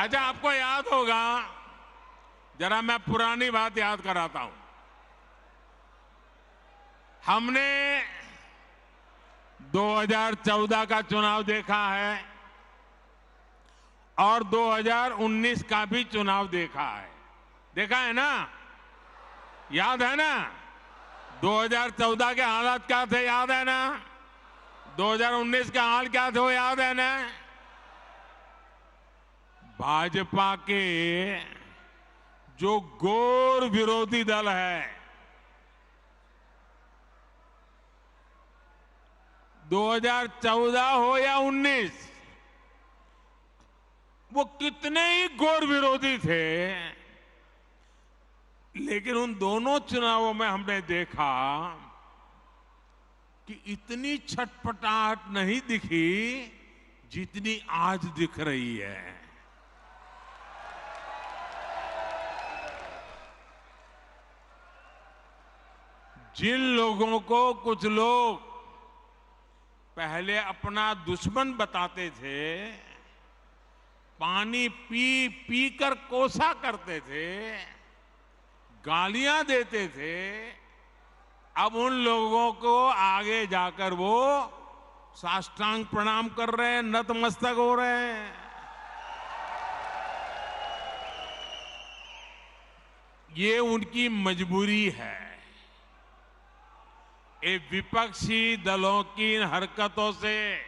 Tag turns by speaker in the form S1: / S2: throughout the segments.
S1: अच्छा, आपको याद होगा, जरा मैं पुरानी बात याद कराता हूं। हमने 2014 का चुनाव देखा है और 2019 का भी चुनाव देखा है। देखा है ना? याद है ना? 2014 के हालात क्या थे, याद है ना? 2019 का हाल क्या थे, वो याद है ना? भाजपा के जो घोर विरोधी दल है, 2014 हो या 19, वो कितने ही घोर विरोधी थे, लेकिन उन दोनों चुनावों में हमने देखा कि इतनी छटपटाहट नहीं दिखी जितनी आज दिख रही है। जिन लोगों को कुछ लोग पहले अपना दुश्मन बताते थे, पानी पी पी कर कोसा करते थे, गालियां देते थे, अब उन लोगों को आगे जाकर वो साष्टांग प्रणाम कर रहे हैं, नतमस्तक हो रहे हैं। ये उनकी मजबूरी है। ये विपक्षी दलों की हरकतों से,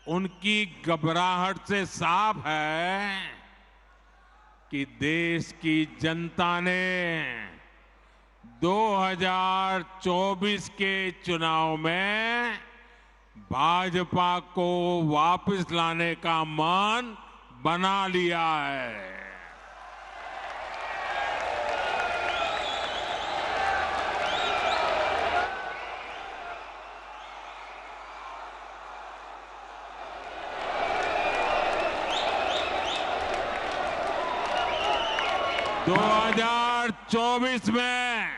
S1: उनकी घबराहट से साफ है कि देश की जनता ने 2024 के चुनाव में भाजपा को वापस लाने का मन बना लिया है। दो 2024 में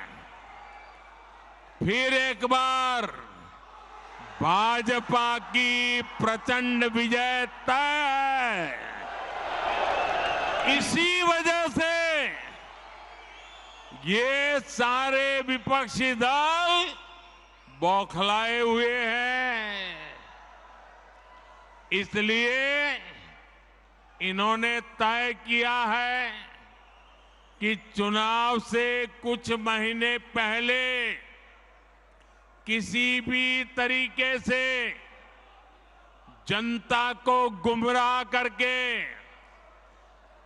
S1: फिर एक बार भाजपा की प्रचंड विजय तय है। इसी वजह से ये सारे विपक्षी दल बौखलाए हुए हैं। इसलिए इन्होंने तय किया है कि चुनाव से कुछ महीने पहले किसी भी तरीके से जनता को गुमराह करके,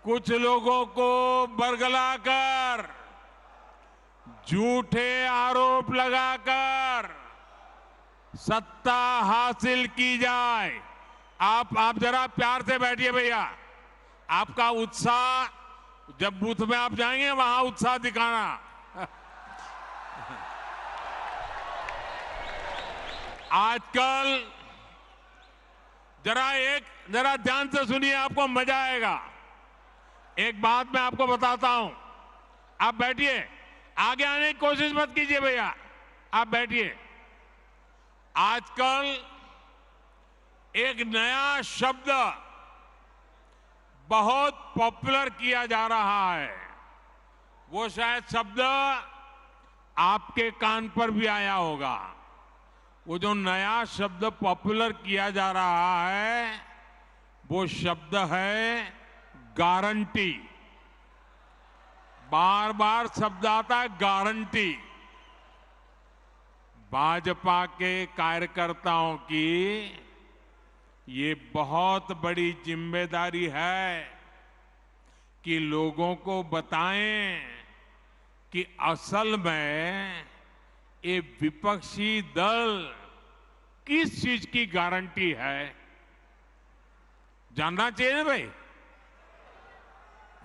S1: कुछ लोगों को बरगलाकर, झूठे आरोप लगाकर सत्ता हासिल की जाए। आप जरा प्यार से बैठिए भैया। आपका उत्साह, जब बूथ में आप जाएंगे वहां उत्साह दिखाना। आजकल जरा ध्यान से सुनिए, आपको मजा आएगा। एक बात मैं आपको बताता हूं। आप बैठिए, आगे आने की कोशिश मत कीजिए भैया, आप बैठिए। आजकल एक नया शब्द बहुत पॉपुलर किया जा रहा है। वो शायद शब्द आपके कान पर भी आया होगा। वो जो नया शब्द पॉपुलर किया जा रहा है, वो शब्द है गारंटी। बार बार शब्द आता है गारंटी। भाजपा के कार्यकर्ताओं की ये बहुत बड़ी जिम्मेदारी है कि लोगों को बताएं कि असल में ये विपक्षी दल किस चीज की गारंटी है। जानना चाहिए ना भाई,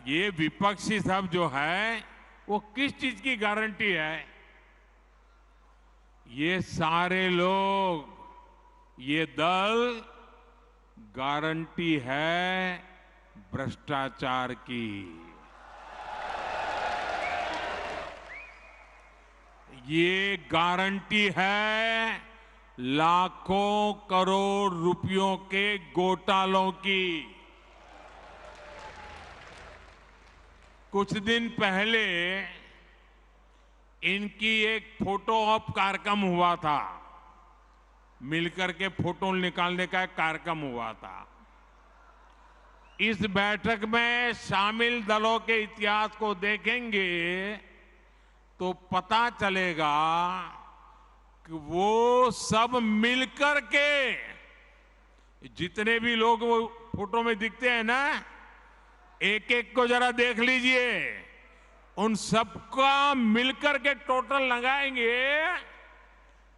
S1: ये विपक्षी सब जो है वो किस चीज की गारंटी है। ये सारे लोग, ये दल गारंटी है भ्रष्टाचार की। ये गारंटी है लाखों करोड़ रुपयों के घोटालों की। कुछ दिन पहले इनकी एक फोटो ऑप कार्यक्रम हुआ था, मिलकर के फोटो निकालने का एक कार्यक्रम हुआ था। इस बैठक में शामिल दलों के इतिहास को देखेंगे तो पता चलेगा कि वो सब मिलकर के, जितने भी लोग वो फोटो में दिखते हैं ना, एक एक को जरा देख लीजिए, उन सबका मिलकर के टोटल लगाएंगे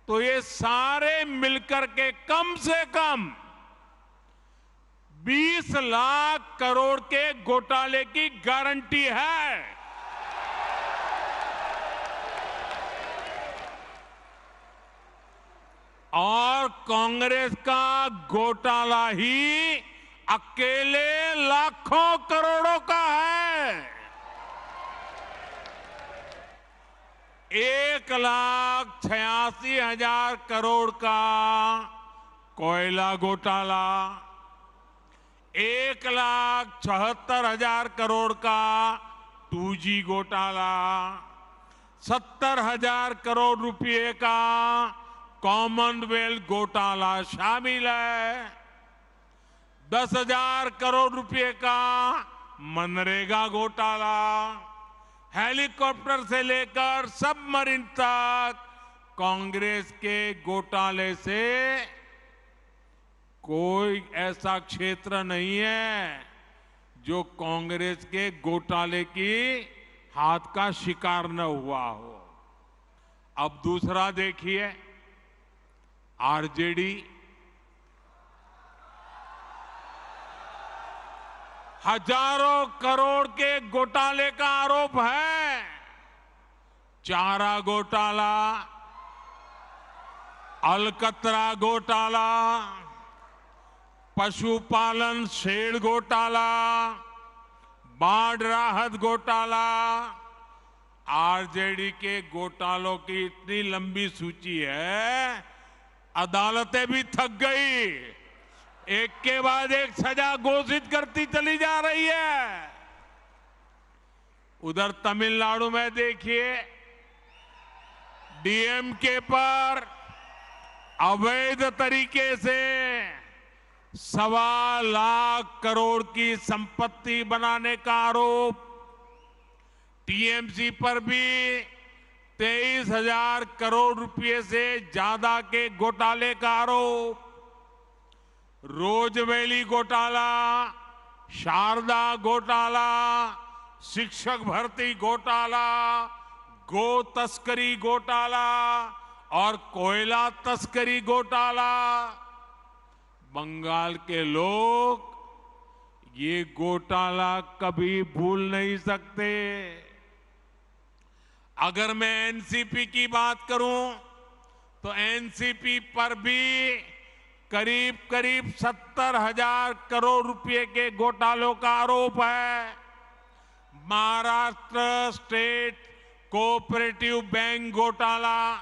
S1: तो ये सारे मिलकर के कम से कम 20 लाख करोड़ के घोटाले की गारंटी है। और कांग्रेस का घोटाला ही अकेले लाखों करोड़ों का है। 1,86,000 करोड़ का कोयला घोटाला, 1,76,000 करोड़ का 2G घोटाला, 70,000 करोड़ रुपए का कॉमनवेल्थ घोटाला शामिल है, 10,000 करोड़ रुपए का मनरेगा घोटाला, हेलीकॉप्टर से लेकर सबमरीन तक कांग्रेस के घोटाले से कोई ऐसा क्षेत्र नहीं है जो कांग्रेस के घोटाले की हाथ का शिकार न हुआ हो। अब दूसरा देखिए, आरजेडी, हजारों करोड़ के घोटाले का आरोप है। चारा घोटाला, अलकतरा घोटाला, पशुपालन शेड घोटाला, बाढ़ राहत घोटाला। आरजेडी के घोटालों की इतनी लंबी सूची है, अदालतें भी थक गई, एक के बाद एक सजा घोषित करती चली जा रही है। उधर तमिलनाडु में देखिए, डीएमके पर अवैध तरीके से 1.25 लाख करोड़ की संपत्ति बनाने का आरोप, टीएमसी पर भी 23,000 करोड़ रुपए से ज्यादा के घोटाले का आरोप, रोजवेली घोटाला, शारदा घोटाला, शिक्षक भर्ती घोटाला, गो तस्करी घोटाला और कोयला तस्करी घोटाला। बंगाल के लोग ये घोटाला कभी भूल नहीं सकते। अगर मैं एनसीपी की बात करूं तो एनसीपी पर भी करीब करीब 70,000 करोड़ रुपए के घोटालों का आरोप है। महाराष्ट्र स्टेट कोऑपरेटिव बैंक घोटाला,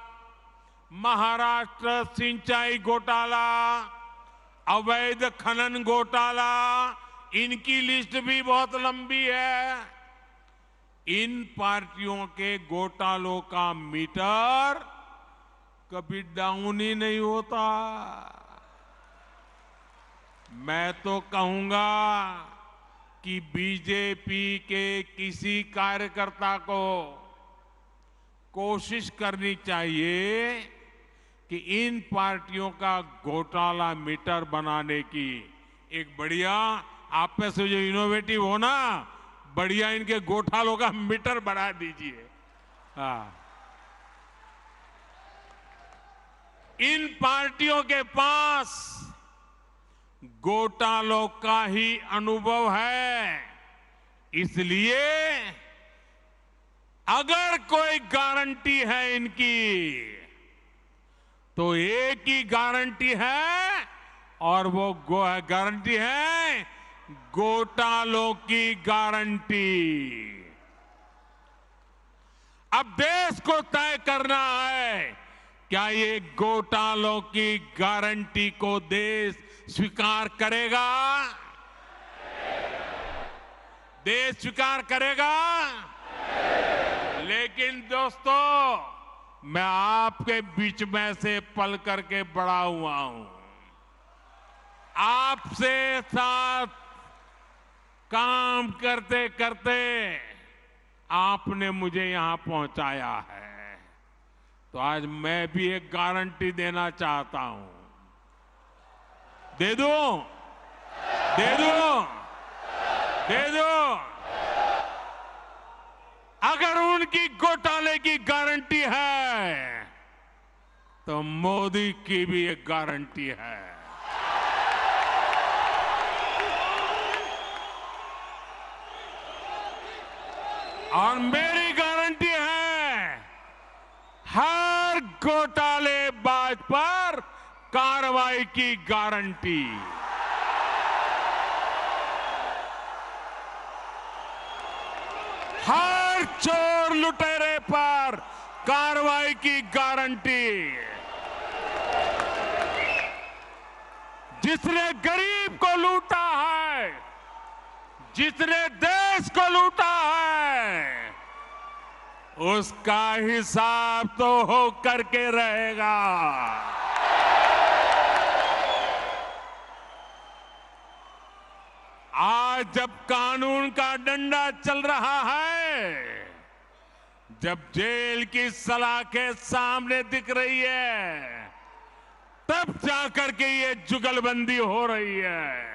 S1: महाराष्ट्र सिंचाई घोटाला, अवैध खनन घोटाला, इनकी लिस्ट भी बहुत लंबी है। इन पार्टियों के घोटालों का मीटर कभी डाउन ही नहीं होता। मैं तो कहूंगा कि बीजेपी के किसी कार्यकर्ता को कोशिश करनी चाहिए कि इन पार्टियों का घोटाला मीटर बनाने की एक बढ़िया, आप में से जो इनोवेटिव हो ना, बढ़िया इनके घोटालों का मीटर बना दीजिए। हाँ, इन पार्टियों के पास घोटालों का ही अनुभव है, इसलिए अगर कोई गारंटी है इनकी तो एक ही गारंटी है, और वो गारंटी है घोटालों की गारंटी। अब देश को तय करना है, क्या ये घोटालों की गारंटी को देश स्वीकार करेगा? देश स्वीकार करेगा। लेकिन दोस्तों, मैं आपके बीच में से पल करके बड़ा हुआ हूं। आपसे साथ काम करते करते आपने मुझे यहां पहुंचाया है। तो आज मैं भी एक गारंटी देना चाहता हूं। दे दूं? दे दूं? दे दूं? अगर उनकी घोटाले की गारंटी है तो मोदी की भी एक गारंटी है। और मेरी गारंटी है, हर घोटालेबाज पर कार्रवाई की गारंटी। हर चोर लुटेरे पर कार्रवाई की गारंटी। जिसने गरीब को लूटा है, जिसने देश को लूटा है, उसका हिसाब तो हो करके रहेगा। आज जब कानून का डंडा चल रहा है, जब जेल की सलाखें सामने दिख रही है, तब जाकर के ये जुगलबंदी हो रही है।